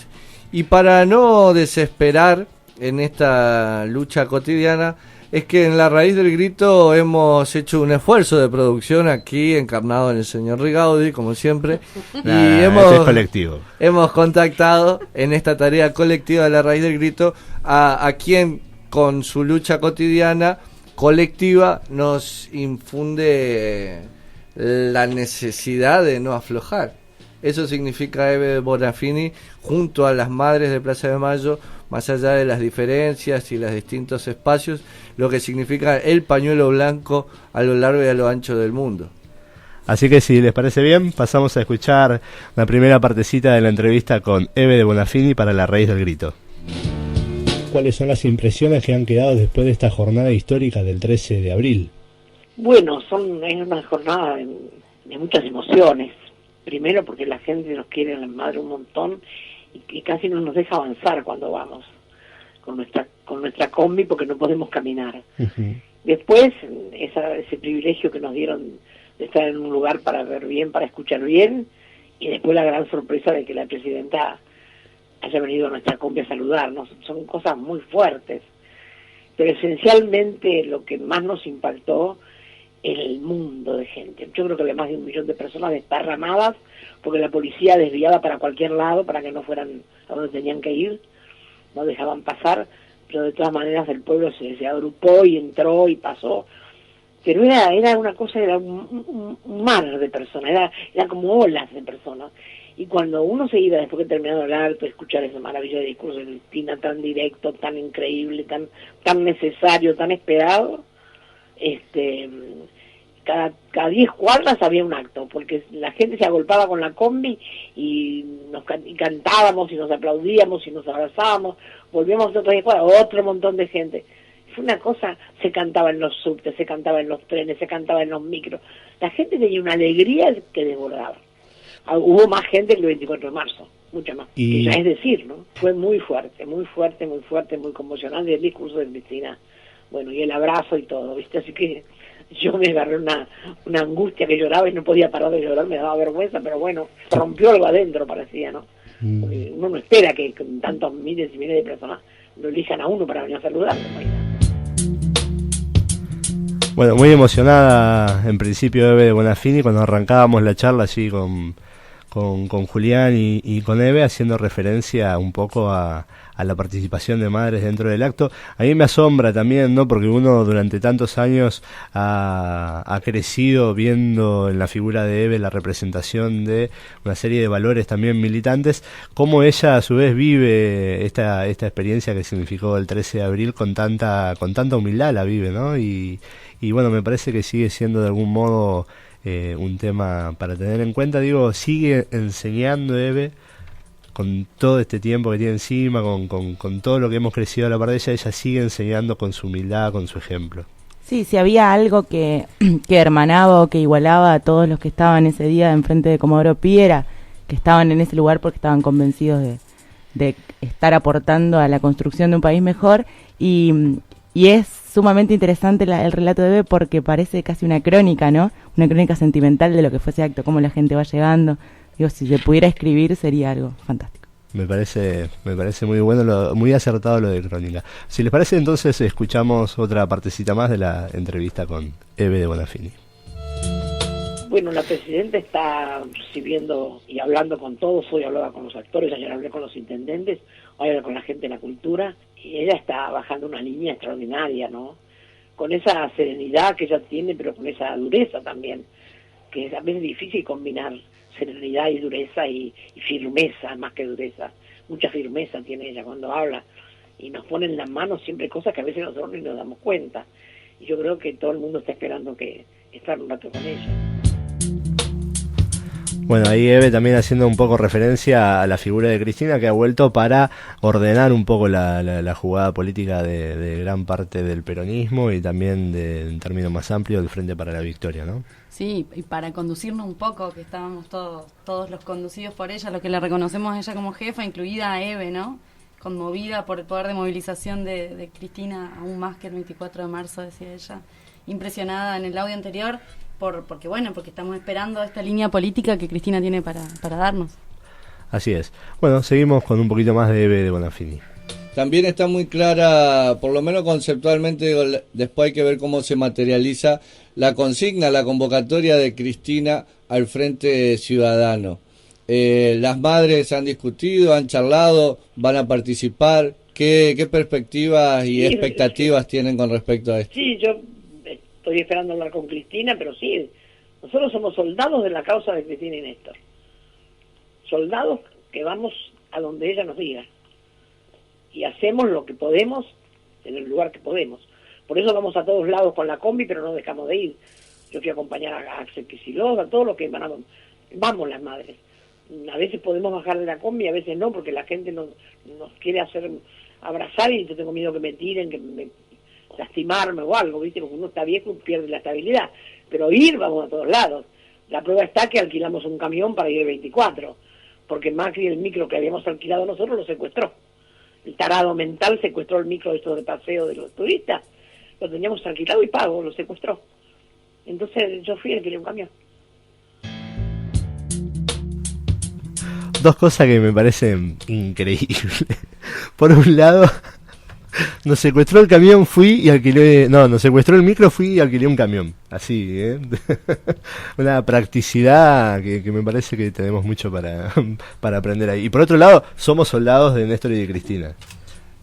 y para no desesperar en esta lucha cotidiana, es que en La Raíz del Grito hemos hecho un esfuerzo de producción aquí, encarnado en el señor Rigaudi, como siempre. Y es colectivo. Hemos contactado en esta tarea colectiva de La Raíz del Grito a quien con su lucha cotidiana colectiva nos infunde la necesidad de no aflojar. Eso significa Eve Bonafini junto a las madres de Plaza de Mayo, más allá de las diferencias y los distintos espacios, lo que significa el pañuelo blanco a lo largo y a lo ancho del mundo. Así que si les parece bien, pasamos a escuchar la primera partecita de la entrevista con Eve de Bonafini para La Raíz del Grito. ¿Cuáles son las impresiones que han quedado después de esta jornada histórica del 13 de abril? Bueno, es una jornada de muchas emociones. Primero porque la gente nos quiere a la madre un montón y casi no nos deja avanzar cuando vamos con nuestra combi porque no podemos caminar. Uh-huh. Después, ese privilegio que nos dieron de estar en un lugar para ver bien, para escuchar bien, y después la gran sorpresa de que la presidenta haya venido a nuestra combi a saludarnos. Son cosas muy fuertes, pero esencialmente lo que más nos impactó es el mundo de gente. Yo creo que había más de 1 millón de personas desparramadas porque la policía desviaba para cualquier lado para que no fueran a donde tenían que ir, no dejaban pasar, pero de todas maneras el pueblo se agrupó y entró y pasó. Pero era una cosa, era un mar de personas, era como olas de personas. Y cuando uno se iba después de terminar el acto, escuchar ese maravilloso discurso de Cristina, tan directo, tan increíble, tan necesario, tan esperado, cada 10 cuadras había un acto, porque la gente se agolpaba con la combi y cantábamos y nos aplaudíamos y nos abrazábamos, volvíamos otras 10 cuadras, otro montón de gente. Fue una cosa, se cantaba en los subtes, se cantaba en los trenes, se cantaba en los micros. La gente tenía una alegría que desbordaba. Hubo más gente que el 24 de marzo, mucha más. Y ya es decir, ¿no? Fue muy fuerte, muy conmocionante el discurso de Cristina. Bueno, y el abrazo y todo, ¿viste? Así que yo me agarré una angustia que lloraba y no podía parar de llorar, me daba vergüenza, pero bueno, rompió algo adentro, parecía, ¿no? Porque uno no espera que con tantos miles y miles de personas lo elijan a uno para venir a saludarlo. Bueno, muy emocionada en principio Eve de Bonafini cuando arrancábamos la charla allí con Julián y con Eve, haciendo referencia un poco a la participación de madres dentro del acto. A mí me asombra también, ¿no? Porque uno durante tantos años ha crecido viendo en la figura de Eve la representación de una serie de valores también militantes, cómo ella a su vez vive esta experiencia que significó el 13 de abril con tanta humildad la vive, ¿no? Y bueno, me parece que sigue siendo de algún modo un tema para tener en cuenta. Digo, sigue enseñando Eve con todo este tiempo que tiene encima, con todo lo que hemos crecido a la par de ella sigue enseñando con su humildad, con su ejemplo. Sí, si había algo que hermanaba o que igualaba a todos los que estaban ese día enfrente de Comodoro Pi, era que estaban en ese lugar porque estaban convencidos de estar aportando a la construcción de un país mejor, y es sumamente interesante el relato de Eve porque parece casi una crónica, ¿no? Una crónica sentimental de lo que fue ese acto, cómo la gente va llegando. Digo, si se pudiera escribir sería algo fantástico. Me parece muy bueno, muy acertado lo de crónica. Si les parece, entonces escuchamos otra partecita más de la entrevista con Eve de Bonafini. Bueno, la presidenta está recibiendo y hablando con todos. Hoy hablaba con los actores, ayer hablé con los intendentes, hoy hablé con la gente de la cultura, y ella está bajando una línea extraordinaria, ¿no? Con esa serenidad que ella tiene, pero con esa dureza también, que es a veces difícil combinar serenidad y dureza y firmeza, más que dureza. Mucha firmeza tiene ella cuando habla, y nos pone en las manos siempre cosas que a veces nosotros ni nos damos cuenta. Y yo creo que todo el mundo está esperando que estar un rato con ella. Bueno, ahí Eve también haciendo un poco referencia a la figura de Cristina, que ha vuelto para ordenar un poco la jugada política de gran parte del peronismo y también en términos más amplios del Frente para la Victoria, ¿no? Sí, y para conducirnos un poco, que estábamos todos los conducidos por ella, los que la reconocemos a ella como jefa, incluida a Eve, ¿no? Conmovida por el poder de movilización de Cristina, aún más que el 24 de marzo, decía ella. Impresionada en el audio anterior, porque estamos esperando esta línea política que Cristina tiene para darnos. Así es. Bueno, seguimos con un poquito más de Eve de Bonafini. también está muy clara, por lo menos conceptualmente, después hay que ver cómo se materializa la consigna, la convocatoria de Cristina al Frente Ciudadano. Las madres han discutido, han charlado, van a participar. ¿Qué perspectivas y expectativas tienen con respecto a esto? Sí, yo estoy esperando hablar con Cristina, pero sí, nosotros somos soldados de la causa de Cristina y Néstor. Soldados que vamos a donde ella nos diga. Y hacemos lo que podemos en el lugar que podemos. Por eso vamos a todos lados con la combi, pero no dejamos de ir. Yo fui a acompañar a Axel Kicillof, a todo lo que vamos las madres. A veces podemos bajar de la combi, a veces no, porque la gente nos quiere hacer abrazar y yo tengo miedo que me tiren, lastimarme o algo, ¿viste? Porque uno está viejo y pierde la estabilidad. Pero vamos a todos lados. La prueba está que alquilamos un camión para ir el 24, porque Macri, el micro que habíamos alquilado nosotros, lo secuestró. El tarado mental secuestró el micro de paseo de los turistas. Lo teníamos alquilado y pago, lo secuestró. Entonces yo fui y alquilé un camión. Dos cosas que me parecen increíbles. Por un lado, nos secuestró el camión, fui y alquilé... No, nos secuestró el micro, fui y alquilé un camión. Así, ¿eh? Una practicidad que me parece que tenemos mucho para aprender ahí. Y por otro lado, somos soldados de Néstor y de Cristina.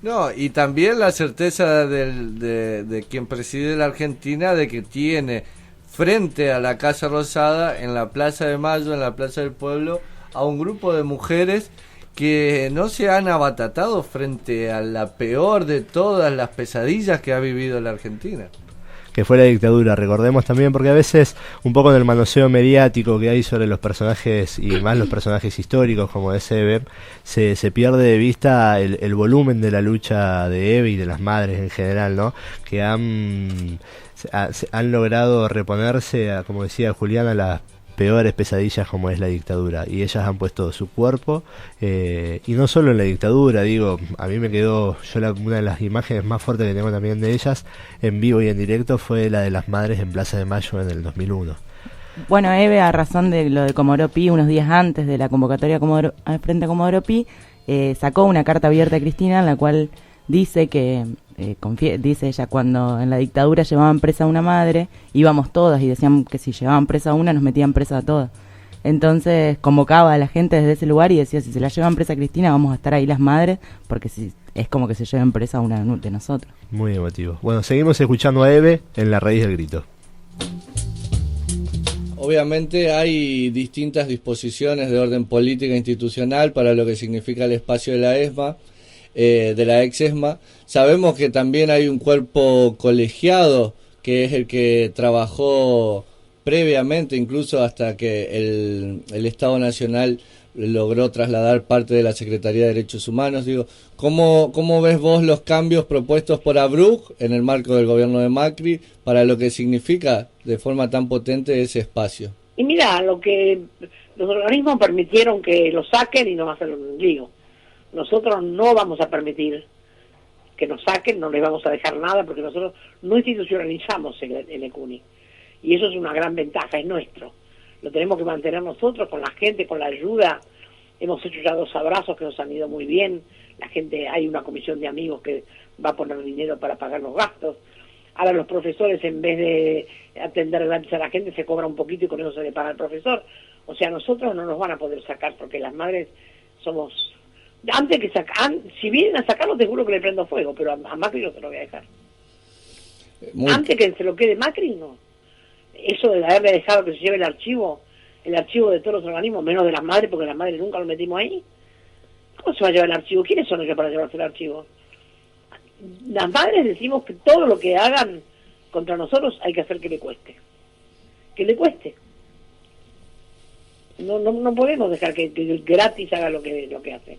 No, y también la certeza de quien preside la Argentina de que tiene frente a la Casa Rosada, en la Plaza de Mayo, en la Plaza del Pueblo, a un grupo de mujeres que no se han abatatado frente a la peor de todas las pesadillas que ha vivido la Argentina. Que fue la dictadura, recordemos también, porque a veces un poco en el manoseo mediático que hay sobre los personajes, y más los personajes históricos como es Eve, se pierde de vista el volumen de la lucha de Eve y de las madres en general, ¿no? Que han logrado reponerse, como decía Juliana, las peores pesadillas como es la dictadura, y ellas han puesto su cuerpo, y no solo en la dictadura, digo, a mí me quedó, una de las imágenes más fuertes que tengo también de ellas en vivo y en directo fue la de las madres en Plaza de Mayo en el 2001. Bueno, Eve, a razón de lo de Comodoro Pi, unos días antes de la convocatoria frente a Comodoro Pi, sacó una carta abierta a Cristina en la cual dice que dice ella, cuando en la dictadura llevaban presa a una madre, íbamos todas y decían que si llevaban presa a una nos metían presa a todas. Entonces convocaba a la gente desde ese lugar y decía, si se la llevan presa a Cristina vamos a estar ahí las madres, porque si es como que se lleven presa a una de nosotros. Muy emotivo. Bueno, seguimos escuchando a Eve en La Raíz del Grito. Obviamente hay distintas disposiciones de orden política e institucional para lo que significa el espacio de la ESMA, de la ex-ESMA. Sabemos que también hay un cuerpo colegiado que es el que trabajó previamente, incluso hasta que el Estado Nacional logró trasladar parte de la Secretaría de Derechos Humanos. Digo, ¿cómo ves vos los cambios propuestos por Abrug en el marco del gobierno de Macri para lo que significa de forma tan potente ese espacio? Y mira, lo que los organismos permitieron que lo saquen y no va a ser un lío. Nosotros no vamos a permitir que nos saquen, no les vamos a dejar nada, porque nosotros no institucionalizamos el ECUNI. Y eso es una gran ventaja, es nuestro. Lo tenemos que mantener nosotros, con la gente, con la ayuda. Hemos hecho ya 2 abrazos que nos han ido muy bien. La gente, hay una comisión de amigos que va a poner dinero para pagar los gastos. Ahora los profesores, en vez de atender gratis a la gente, se cobra un poquito y con eso se le paga al profesor. O sea, nosotros no nos van a poder sacar, porque las madres somos... Antes que si vienen a sacarlo, te juro que le prendo fuego, pero a Macri no se lo voy a dejar. Antes que se lo quede Macri, no. Eso de haberle dejado que se lleve el archivo de todos los organismos, menos de las madres, porque las madres nunca lo metimos ahí. ¿Cómo se va a llevar el archivo? ¿Quiénes son ellos para llevarse el archivo? Las madres decimos que todo lo que hagan contra nosotros hay que hacer que le cueste. Que le cueste. No podemos dejar que gratis haga lo que hace.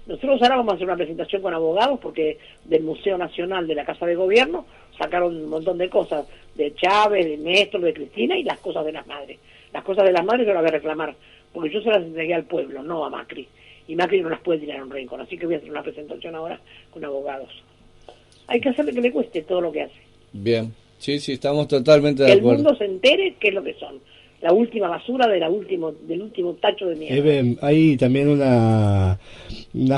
Nosotros ahora vamos a hacer una presentación con abogados, porque del Museo Nacional de la Casa de Gobierno sacaron un montón de cosas, de Chávez, de Néstor, de Cristina, y las cosas de las madres. Las cosas de las madres yo las voy a reclamar, porque yo se las entregué al pueblo, no a Macri. Y Macri no las puede tirar a un rincón, así que voy a hacer una presentación ahora con abogados. Hay que hacerle que le cueste todo lo que hace. Bien, sí, estamos totalmente de acuerdo. Que el acuerdo. mundo se entere qué es lo que son. la última basura del último tacho de mierda. Hay también una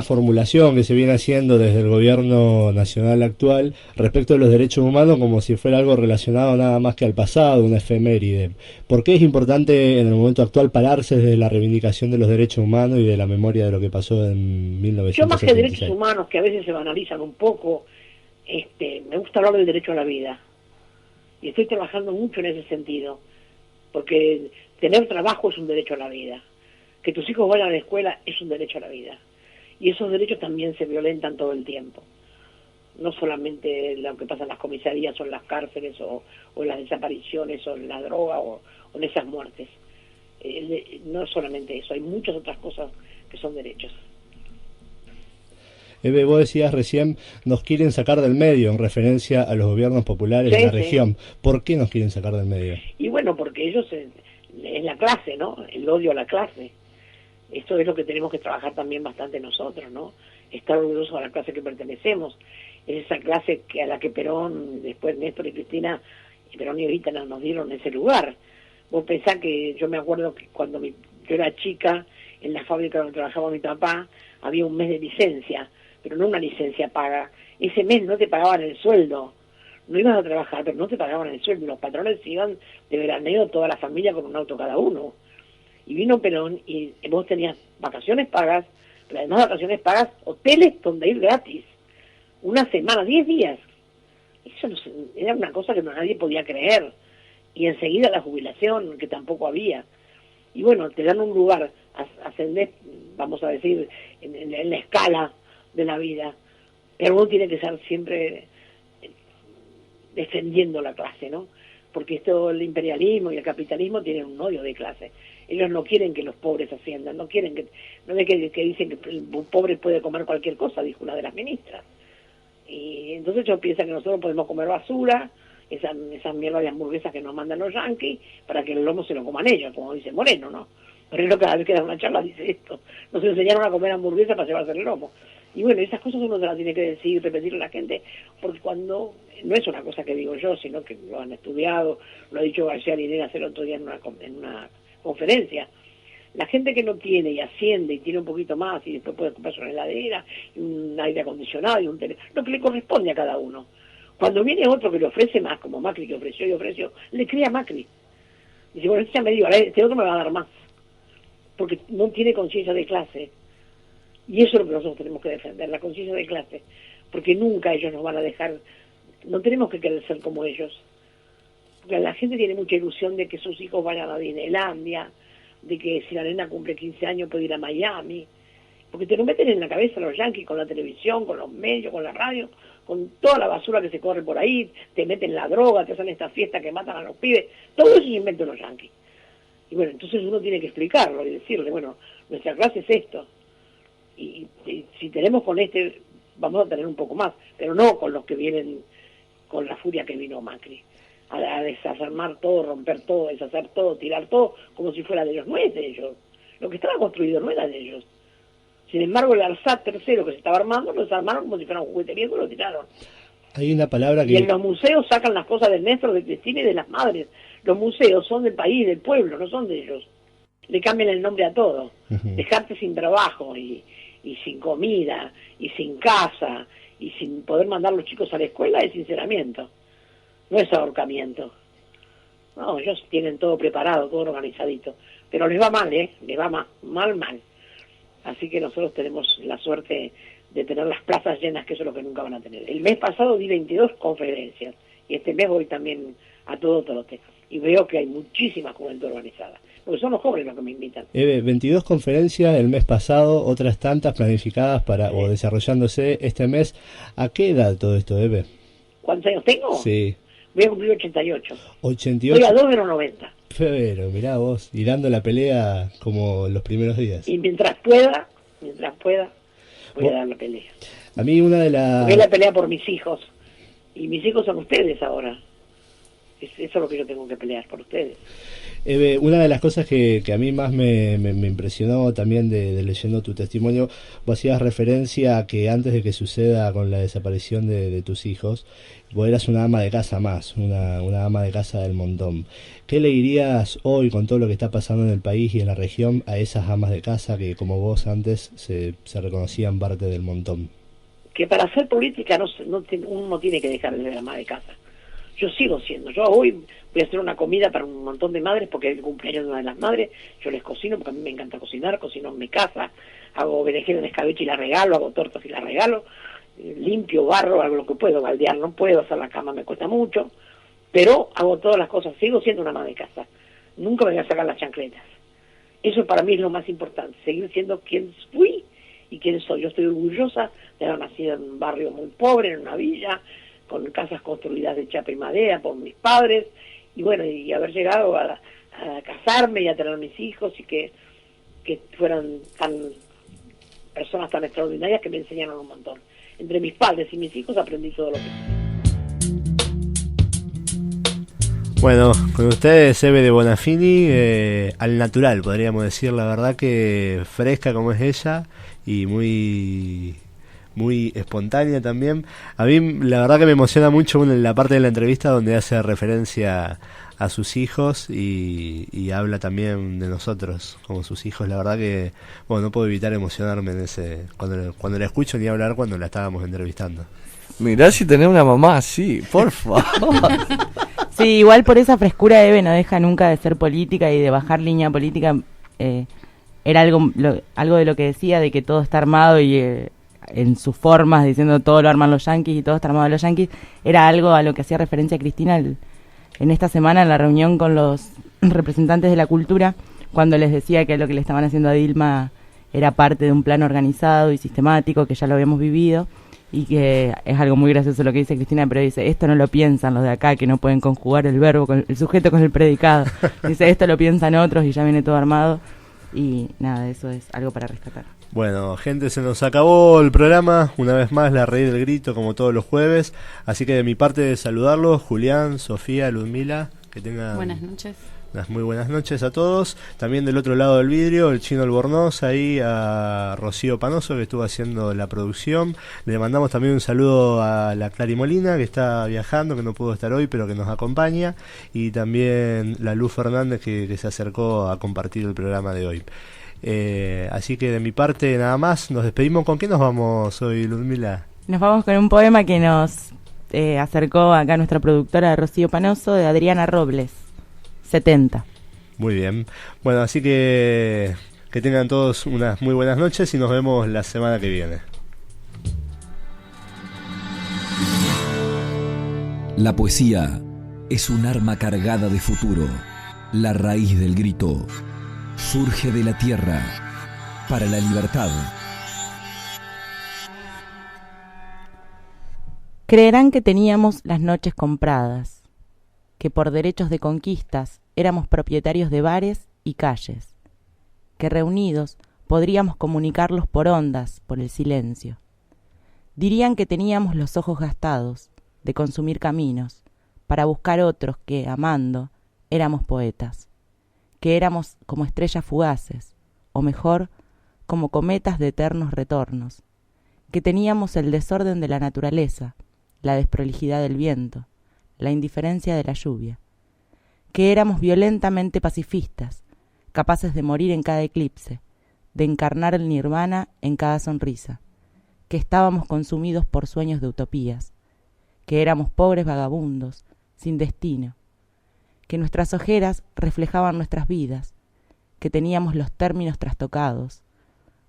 formulación que se viene haciendo desde el gobierno nacional actual respecto de los derechos humanos como si fuera algo relacionado nada más que al pasado, una efeméride. ¿Por qué es importante en el momento actual pararse desde la reivindicación de los derechos humanos y de la memoria de lo que pasó en 1976? Yo más que derechos humanos, que a veces se banalizan un poco, me gusta hablar del derecho a la vida. Y estoy trabajando mucho en ese sentido. Porque tener trabajo es un derecho a la vida. Que tus hijos vayan a la escuela es un derecho a la vida. Y esos derechos también se violentan todo el tiempo. No solamente lo que pasa en las comisarías o en las cárceles o en las desapariciones o en la droga o en esas muertes. No solamente eso, hay muchas otras cosas que son derechos. Eve, vos decías recién, nos quieren sacar del medio en referencia a los gobiernos populares de la región. ¿Por qué nos quieren sacar del medio? Y bueno, porque ellos es la clase, ¿no? El odio a la clase. Esto es lo que tenemos que trabajar también bastante nosotros, ¿no? Estar orgullosos de la clase que pertenecemos. Es esa clase a la que Perón, después Néstor y Cristina, Perón y Evita nos dieron ese lugar. Vos pensás que yo me acuerdo que cuando yo era chica, en la fábrica donde trabajaba mi papá, había un mes de licencia, pero no una licencia paga. Ese mes no te pagaban el sueldo. No ibas a trabajar, pero no te pagaban el sueldo. Los patrones iban de veraneo toda la familia con un auto cada uno. Y vino Perón y vos tenías vacaciones pagas, pero además de vacaciones pagas, hoteles donde ir gratis. Una semana, 10 días. Eso era una cosa que nadie podía creer. Y enseguida la jubilación, que tampoco había. Y bueno, te dan un lugar, ascendés, vamos a decir, en la escala de la vida, pero uno tiene que estar siempre defendiendo la clase, ¿no? Porque el imperialismo y el capitalismo tienen un odio de clase. Ellos no quieren que los pobres asciendan, no quieren no ve que dicen que el pobre puede comer cualquier cosa, dijo una de las ministras. Y entonces ellos piensan que nosotros podemos comer basura, esas mierdas de hamburguesas que nos mandan los yanquis, para que el lomo se lo coman ellos, como dice Moreno, ¿no? Moreno cada vez que da una charla dice esto. Nos enseñaron a comer hamburguesas para llevarse el lomo. Y bueno, esas cosas uno se las tiene que decir, repetirle a la gente, porque cuando, no es una cosa que digo yo, sino que lo han estudiado, lo ha dicho García Linera el otro día en una conferencia. La gente que no tiene y asciende y tiene un poquito más y después puede comprarse una heladera, y un aire acondicionado y un teléfono, lo que le corresponde a cada uno. Cuando viene otro que le ofrece más, como Macri que ofreció y ofreció, le crea Macri. Dice, bueno, este ya me dio, este otro me va a dar más. Porque no tiene conciencia de clase. Y eso es lo que nosotros tenemos que defender, la conciencia de clase. Porque nunca ellos nos van a dejar, no tenemos que querer ser como ellos. Porque la gente tiene mucha ilusión de que sus hijos vayan a Disneylandia, de que si la nena cumple 15 años puede ir a Miami. Porque te lo meten en la cabeza los yanquis con la televisión, con los medios, con la radio, con toda la basura que se corre por ahí, te meten la droga, te hacen estas fiestas que matan a los pibes, todo eso se inventan los yanquis. Y bueno, entonces uno tiene que explicarlo y decirle, bueno, nuestra clase es esto. Y si tenemos con vamos a tener un poco más, pero no con los que vienen con la furia que vino Macri, a desarmar todo, romper todo, deshacer todo, tirar todo, como si fuera de ellos. No es de ellos. Lo que estaba construido no era de ellos. Sin embargo, el ARSAT tercero que se estaba armando, lo desarmaron como si fuera un juguete viejo y lo tiraron. Hay una palabra que... Y en los museos sacan las cosas del Néstor, de Cristina y de las madres. Los museos son del país, del pueblo, no son de ellos. Le cambian el nombre a todo. Dejarte sin trabajo y sin comida y sin casa y sin poder mandar a los chicos a la escuela es sinceramiento. No es ahorcamiento. No, ellos tienen todo preparado, todo organizadito. Pero les va mal, les va mal. Así que nosotros tenemos la suerte de tener las plazas llenas, que eso es lo que nunca van a tener. El mes pasado di 22 conferencias y este mes voy también a todo trote. Y veo que hay muchísima juventud organizada. Porque son los jóvenes los que me invitan. 22 conferencias el mes pasado, otras tantas planificadas o desarrollándose este mes. ¿A qué edad todo esto, Eve? ¿Cuántos años tengo? Sí. Voy a cumplir 88. 88. Estoy a 2 de los 90. Febrero, mirá vos, y dando la pelea como los primeros días. Y mientras pueda, voy a dar la pelea. A mí una de las... Voy a la pelea por mis hijos. Y mis hijos son ustedes ahora. Eso es lo que yo tengo que pelear por ustedes. Eve, una de las cosas que a mí más me impresionó también de leyendo tu testimonio, vos hacías referencia a que antes de que suceda con la desaparición de tus hijos, vos eras una ama de casa más, una ama de casa del montón. ¿Qué le dirías hoy, con todo lo que está pasando en el país y en la región, a esas amas de casa que, como vos antes, se reconocían parte del montón? Que para hacer política uno no tiene que dejar de ser ama de casa. Yo sigo siendo. Yo hoy voy a hacer una comida para un montón de madres porque es el cumpleaños de una de las madres. Yo les cocino porque a mí me encanta cocinar, cocino en mi casa, hago berenjena en escabeche y la regalo, hago tortas y la regalo, limpio, barro, hago lo que puedo, baldear no puedo, hacer la cama me cuesta mucho, pero hago todas las cosas, sigo siendo una ama de casa. Nunca me voy a sacar las chancletas. Eso para mí es lo más importante, seguir siendo quien fui y quién soy. Yo estoy orgullosa de haber nacido en un barrio muy pobre, en una villa, con casas construidas de chapa y madera por mis padres, y bueno, y haber llegado a casarme y a tener mis hijos, y que fueran personas tan extraordinarias que me enseñaron un montón. Entre mis padres y mis hijos aprendí todo lo que sé. Bueno, con ustedes Eve de Bonafini, al natural podríamos decir, la verdad que fresca como es ella y muy espontánea también. A mí la verdad que me emociona mucho en la parte de la entrevista donde hace referencia a sus hijos y habla también de nosotros como sus hijos. La verdad que no puedo evitar emocionarme en ese cuando la escucho, ni hablar cuando la estábamos entrevistando. Mirá si tenés una mamá así, por favor. Sí, igual por esa frescura Eve no deja nunca de ser política y de bajar línea política. Era algo de lo que decía, de que todo está armado y en sus formas, diciendo todo lo arman los yanquis y todo está armado los yanquis, era algo a lo que hacía referencia Cristina en esta semana en la reunión con los representantes de la cultura, cuando les decía que lo que le estaban haciendo a Dilma era parte de un plan organizado y sistemático, que ya lo habíamos vivido, y que es algo muy gracioso lo que dice Cristina, pero dice, esto no lo piensan los de acá, que no pueden conjugar el verbo, el sujeto con el predicado. Dice, esto lo piensan otros y ya viene todo armado, y nada, eso es algo para rescatar. Bueno, gente, se nos acabó el programa, una vez más la Raíz del Grito como todos los jueves, así que de mi parte saludarlos, Julián, Sofía, Ludmila, que tengan buenas noches. Unas muy buenas noches a todos. También del otro lado del vidrio, el Chino Albornoz, ahí a Rocío Panoso, que estuvo haciendo la producción. Le mandamos también un saludo a la Clary Molina, que está viajando, que no pudo estar hoy, pero que nos acompaña. Y también la Luz Fernández, que se acercó a compartir el programa de hoy. Así que de mi parte nada más, nos despedimos. ¿Con qué nos vamos hoy, Ludmila? Nos vamos con un poema que nos acercó acá nuestra productora Rocío Panoso, de Adriana Robles, 70. Muy bien. Bueno, así que tengan todos unas muy buenas noches y nos vemos la semana que viene. La poesía es un arma cargada de futuro. La raíz del grito surge de la tierra para la libertad. Creerán que teníamos las noches compradas, que por derechos de conquistas éramos propietarios de bares y calles, que reunidos podríamos comunicarlos por ondas, por el silencio. Dirían que teníamos los ojos gastados de consumir caminos para buscar otros que, amando, éramos poetas, que éramos como estrellas fugaces, o mejor, como cometas de eternos retornos, que teníamos el desorden de la naturaleza, la desprolijidad del viento, la indiferencia de la lluvia, que éramos violentamente pacifistas, capaces de morir en cada eclipse, de encarnar el nirvana en cada sonrisa, que estábamos consumidos por sueños de utopías, que éramos pobres vagabundos, sin destino, que nuestras ojeras reflejaban nuestras vidas, que teníamos los términos trastocados,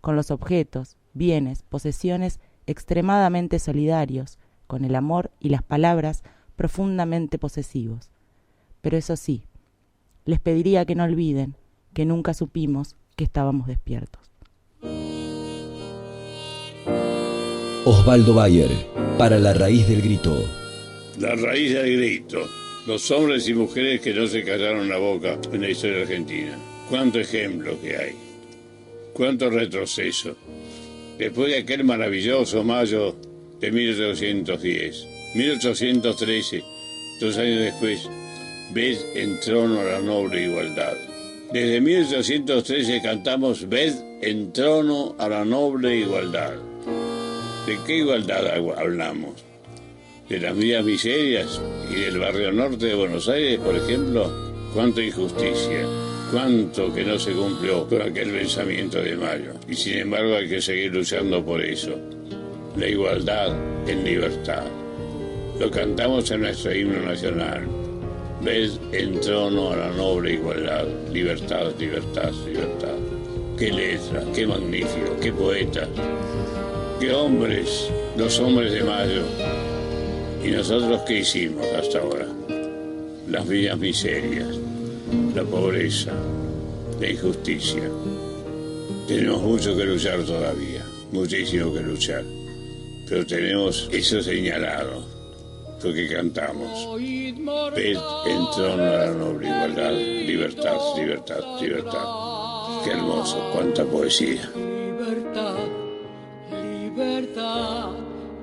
con los objetos, bienes, posesiones extremadamente solidarios, con el amor y las palabras profundamente posesivos. Pero eso sí, les pediría que no olviden que nunca supimos que estábamos despiertos. Osvaldo Bayer, para La Raíz del Grito. La raíz del grito. Los hombres y mujeres que no se callaron la boca en la historia argentina. Cuánto ejemplo que hay. Cuánto retroceso. Después de aquel maravilloso mayo de 1810, 1813, 2 años después, ved en trono a la noble igualdad. Desde 1813 cantamos ved en trono a la noble igualdad. ¿De qué igualdad hablamos? ¿De las vidas miserias y del barrio norte de Buenos Aires, por ejemplo? ¿Cuánta injusticia? ¿Cuánto que no se cumplió con aquel pensamiento de Mayo? Y sin embargo hay que seguir luchando por eso. La igualdad en libertad. Lo cantamos en nuestro himno nacional. Ved en trono a la noble igualdad. Libertad, libertad, libertad. Qué letra, qué magnífico, qué poeta. Qué hombres, los hombres de Mayo. ¿Y nosotros qué hicimos hasta ahora? Las vidas miserias, la pobreza, la injusticia. Tenemos mucho que luchar todavía, muchísimo que luchar. Pero tenemos eso señalado, porque cantamos. Ved en trono a la noble igualdad, libertad, libertad, libertad. Qué hermoso, cuánta poesía. Libertad, libertad,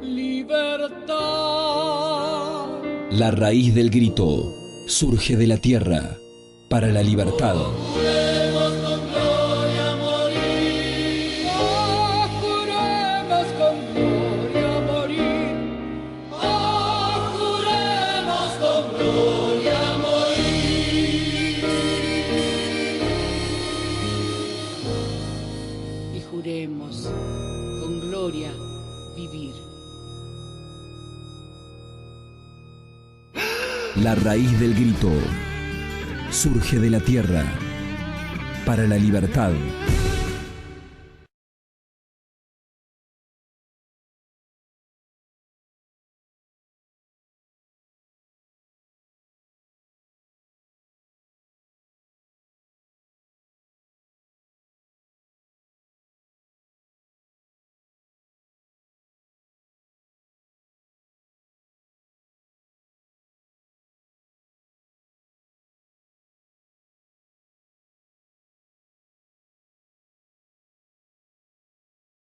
libertad. La raíz del grito surge de la tierra para la libertad. Juremos con gloria morir. Oh, juremos con gloria morir. Oh, juremos con gloria morir. Y juremos con gloria vivir. La raíz del grito surge de la tierra para la libertad.